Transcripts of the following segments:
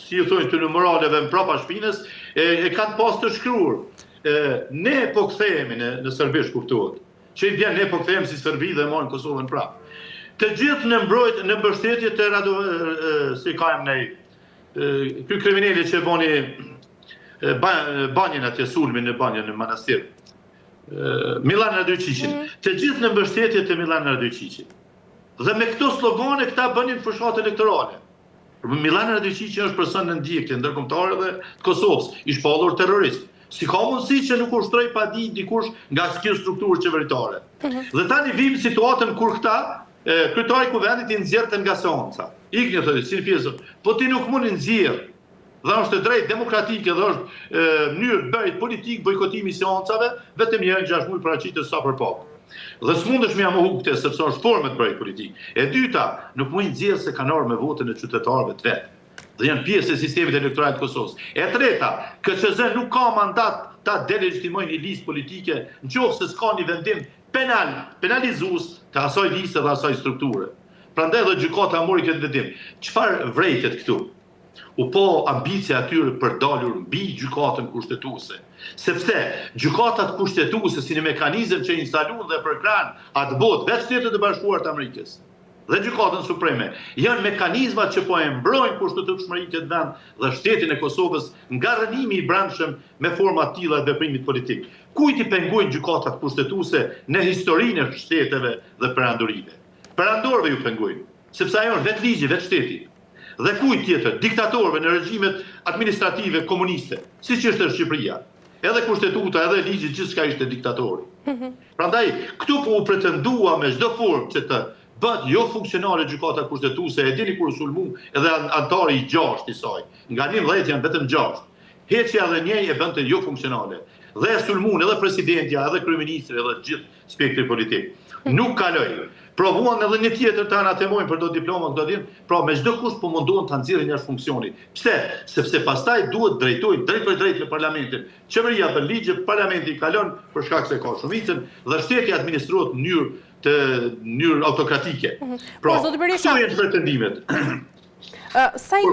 si ju thojnë të numëraleve në prapa shpinës, e kanë pas të shkruar. Ne po kthehemi në serbisht kuptohet. Që i vjen ne po kthehemi si Serbi dhe marrin Kosovën prapë. Të gjithë në mbështetje të si ka ne ky kriminali që bani banjën atje sulmin në banjën në manastir. Milan Radojčićin. Të gjithë në mbështetje të Milan Radojčićit. Dhe me këto slogane këta bënin fushat elektorale. Milan Radojčić është person në ndjekje ndërkombëtare dhe të Kosovës, i shpallur terrorist. Si ka mundësi që nuk ushtroi pa di dikush nga kjo strukturë qeveritare. Dhe tani vim situatën kur këta kryetari i kuvendit i nxjerrën nga seanca. Ikni thotë si pjesë. Po ti nuk mund të nxjerr. Dhe është drejt demokratike dhe është mënyrë bërit politik bojkotimi i seancave vetëm një 6 muaj paraqitës sa për pak. Dhe s'mundesh me amohu këtë sepse është formë të bërit politik. E dyta, nuk mund të nxjerrë se kanë orë me votën e qytetarëve të vet. Dhe janë pjesë e sistemit elektoral të Kosovës. E treta, KQZ nuk ka mandat ta delegitimojë një listë politike nëse s'ka një vendim penalizues të asaj liste dhe asaj strukture. Prandaj dhe gjykata mori këtë vendim. Çfarë vrejtet këtu? U po ambicia atyre për dalur mbi gjykatën kushtetuese. Sepse gjykatat kushtetuese si një mekanizëm që instaluan dhe përkran atë botë vetë Shtetet e Bashkuara të Amerikës dhe gjykatën supreme janë mekanizmat që po e mbrojnë kushtetutshmërinë këtë vend dhe shtetin e Kosovës nga rënimi i brendshëm me forma të tilla të veprimit politik. Kujt i pengojnë gjykatat kushtetuese në historinë e shteteve dhe perandorive? Perandorëve ju pengojnë, sepse ajo është vetë ligji, vetë shteti. Dhe kujt tjetër, diktatorëve në regjimet administrative komuniste, siç është Shqipëria. Edhe kushtetuta, edhe ligji, gjithçka ishte diktatori. Prandaj, këtu po u pretendua me çdo formë që të bëhet jo funksionale gjykata kushtetuese, e dini kur sulmu edhe antari i 6 i saj. Nga 11 janë vetëm 6. Heqja edhe njëj e bënte jo funksionale. Dhe e sulmun edhe presidentja, edhe kryeministri, edhe gjithë spektri politik. Nuk kaloi. Provuan edhe një tjetër të anatemojnë për do diploma këto din, pra me çdo kusht po munduan ta nxjerrin jashtë funksioni. Pse? Sepse pastaj duhet drejtojnë drejt për drejt në parlamentin. Qeveria bën ligje, parlamenti i kalon për shkak se ka shumicën dhe shteti administrohet në mënyrë autokratike. Pra, këto janë pretendimet. Sa i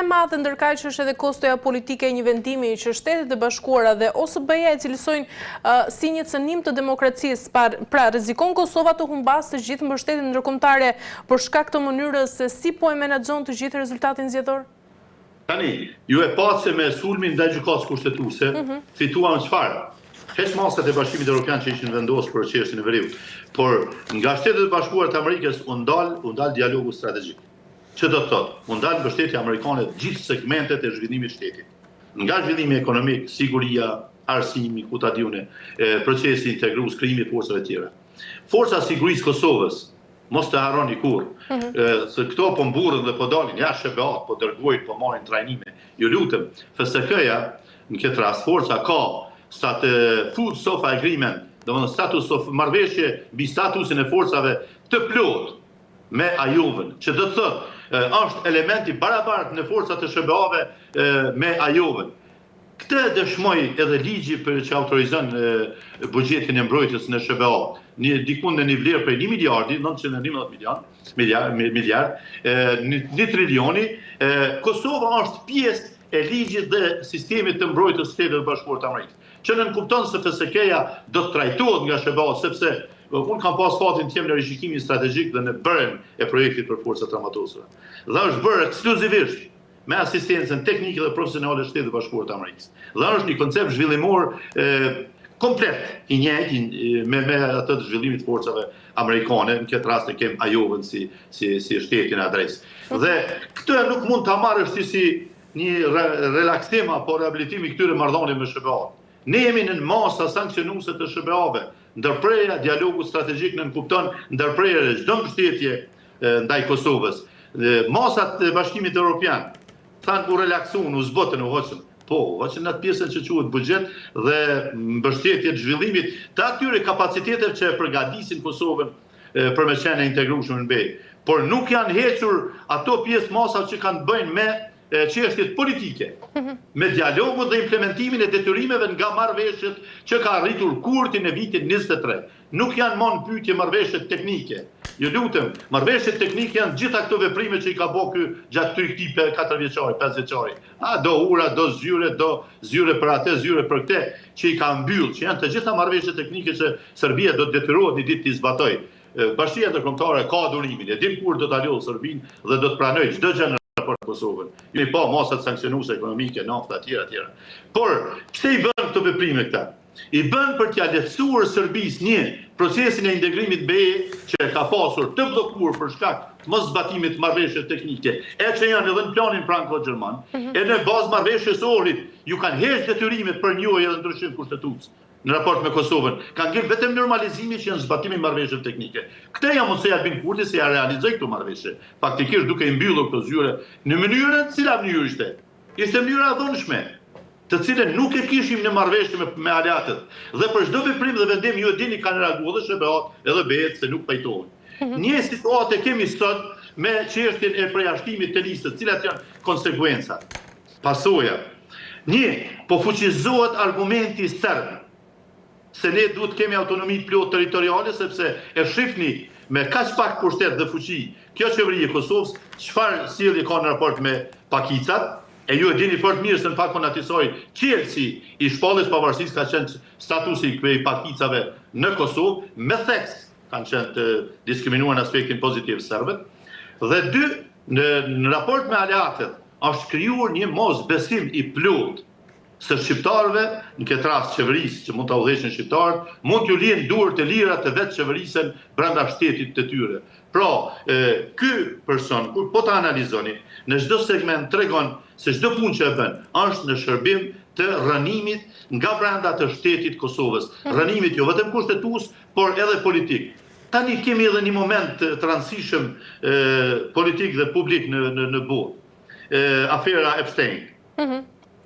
madhe ndërkaq është edhe kostoja politike e një vendimi që Shtetet e Bashkuara dhe OSBE e cilësojnë si një cënim të demokracisë, pra rrezikon Kosova të humbasë të gjithë mbështetjen ndërkombëtare për shkak të mënyrës se si po e menaxhon të gjithë rezultatin zgjedhor? Tani, ju e patë se me sulmin ndaj gjykatës kushtetuese, fituam çfarë? Heq masat e Bashkimit Evropian që ishin vendosur për çështjen e veriut. Por nga Shtetet e Bashkuara të Amerikës u ndal dialogu strategjik. Që do të thotë, u ndal mbështetja amerikane gjithë segmentet e zhvillimit shtetit. Nga zhvillimi ekonomik, siguria, arsimi, ku ta diune, procesi integrues, krijimi i forcave tjera. Forca sigurisë Kosovës, mos të harroni kurrë, se këto po mburren dhe po dalin jashtë SBA-t, po dërgojnë, po marrin trajnime. Ju lutem, FSK-ja në këtë rast forca ka Food Sofa Agreement, domethënë status of marrëveshje mbi statusin e forcave të plot me Ajovën, që do të thotë është elementi barabartë në forcat të SBA-ve me Ajovën. Këtë dëshmoi edhe ligji që autorizon buxhetin e mbrojtjes në SBA, diku në një vlerë prej 1 miliardi, 911 miliard, 1 trilioni. Kosova është pjesë e ligjit dhe sistemit të mbrojtjes së Shtetit të Bashkuar të Amerikës. Që nënkupton se FSK-ja do të trajtohet nga SBA, sepse unë kam pas fatin të jem në rishikimin strategjik dhe në bërën e projektit për forcat armatosura. Dhe është bërë ekskluzivisht me asistencën teknike dhe profesionale të Shtetit të Bashkuar të Amerikës. Dhe është një koncept zhvillimor komplet i njëjtë me atë të zhvillimit të forcave amerikane, në këtë rast e kem Ajovën si shtetin adres. Dhe këtë nuk mund ta marrësh si një relaksim apo rehabilitim i këtyre marrëdhënieve me SBA-n. Ne jemi në masa sankcionuese të SBA-ve. Ndërprerja dialogu strategjik nënkupton ndërprerje çdo mbështetje ndaj Kosovës. Masat e Bashkimit Evropian thanë u relaksuan, u zbotën, u hoqën. Po, hoqën atë pjesën që quhet buxhet dhe mbështetje të zhvillimit të atyre kapaciteteve që përgatisin Kosovën për me qenë integrueshëm në BE. Por nuk janë hequr ato pjesë masat që kanë bëjnë me çështjet politike, me dialogun dhe implementimin e detyrimeve nga marrëveshjet që ka arritur Kurti në vitin 23. nuk janë mon pyetje marrëveshje teknike. Ju lutem, marrëveshjet teknike janë gjitha këto veprime që i ka bërë ky gjatë këtij 4 vjeçari, 5 vjeçari. Do ura, do zyre për atë, zyre për këtë, që i ka mbyll, që janë të gjitha marrëveshje teknike që Serbia do të detyrohet një ditë të zbatoj. Bashkia Ndërkombëtare ka durimin, e din kur do ta lodhë Serbinë dhe do të pranojë çdo gjë në raport me Kosovën. Ju i pa masat sanksionuese ekonomike, nafta etj. Por pse i bën këto veprime këta? I bën për t'ia lehtësuar Serbisë procesin e integrimit BE që ka pasur të bllokuar për shkak të mos zbatimit të marrëveshjeve teknike, që janë edhe në planin franko-gjerman, e në bazë marrëveshjes Ohrit, ju kanë hequr detyrimet për njëjë edhe ndryshim kushtetutës në raport me Kosovën. Kanë ngel vetëm normalizimi që janë zbatimi i marrëveshjeve teknike. Këtë ja mos e Albin Kurti se ja realizoi këto marrëveshje, faktikisht duke i mbyllur këto zyre në mënyrën cila mënyrë ishte. Ishte mënyra e dhunshme, të cilën nuk e kishim në marrëveshje me aleatët. Dhe për çdo veprim dhe vendim ju e dini kanë reaguar dhe SBA edhe BE-t se nuk pajtohen. Një situatë kemi sot me çështjen e përjashtimit të listës, cilat janë konsekuencat. Pasoja. Po fuqizohet argumenti serb se ne duhet kemi autonomi plot territoriale sepse e shifni me kaq pak pushtet dhe fuqi kjo qeveri e Kosovës çfarë sjellje ka në raport me pakicat. E ju e dini fort mirë se në fakt konatisoj qelësi i shpalljes pavarësisë ka qenë statusi i pakicave në Kosovë, me theks kanë qenë të diskriminuar në aspektin pozitiv serbët. Dhe dy, në raport me aleatët, është krijuar një mosbesim i plot se shqiptarëve, në këtë rast qeverisë që mund ta udhëheqin shqiptarët, mund t'ju lihen duart e lira të vetë qeverisën brenda shtetit të tyre. Pra, ky person, kur po ta analizoni, në çdo segment tregon se çdo punë që e bën është në shërbim të rënimit nga brenda të shtetit Kosovës. Rënimit jo vetëm kushtetues, por edhe politik. Tani kemi edhe një moment të rëndësishëm politik dhe publik në botë. Afera Epstein.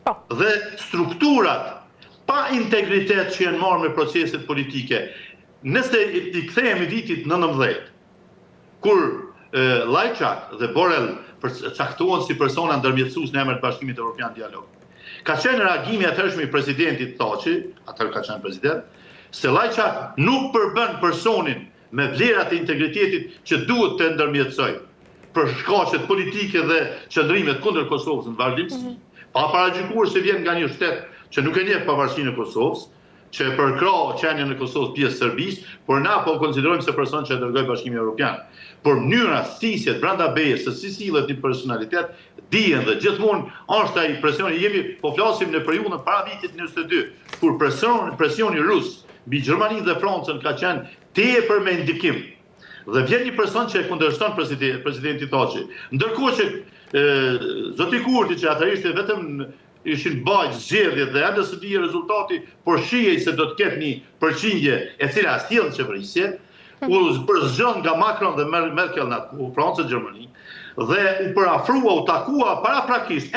Dhe strukturat pa integritet që janë marrë me proceset politike. Nëse i kthehemi vitit 19, kur Lajçak dhe Borrell caktohen si persona ndërmjetësues në emër të Bashkimit Evropian Dialog. Ka qenë reagimi atëhershëm i presidentit Thaçi, atëherë ka qenë president, se Lajçak nuk përbën personin me vlerat e integritetit që duhet të ndërmjetësoj për shkaqet politike dhe qëndrimet kundër Kosovës në vazhdimsi. Pa paragjykuar se vjen nga një shtet që nuk e njeh pavarësinë e Kosovës, që e përkrah qenien e Kosovës pjesë Serbisë, por na po konsiderojmë se person që e dërgoi Bashkimi Evropian. Por mënyra stisjet brenda BE-s, se si sillet një personalitet, dihen dhe gjithmonë është ai presioni. Po flasim në periudhën para vitit 22, kur presioni rus mbi Gjermaninë dhe Francën ka qenë tepër me ndikim. Dhe vjen një person që e kundërshton presidenti Thaçi. Ndërkohë që zoti Kurti, që atëherë ishte vetëm ishin bajt zgjedhjet dhe edhe së vijë rezultati, por shihej se do të ketë një përqindje e cila sjell qeverisje, u përzgjon nga Macron dhe Merkel në Francë dhe Gjermani, dhe u parafrua, u takua paraprakisht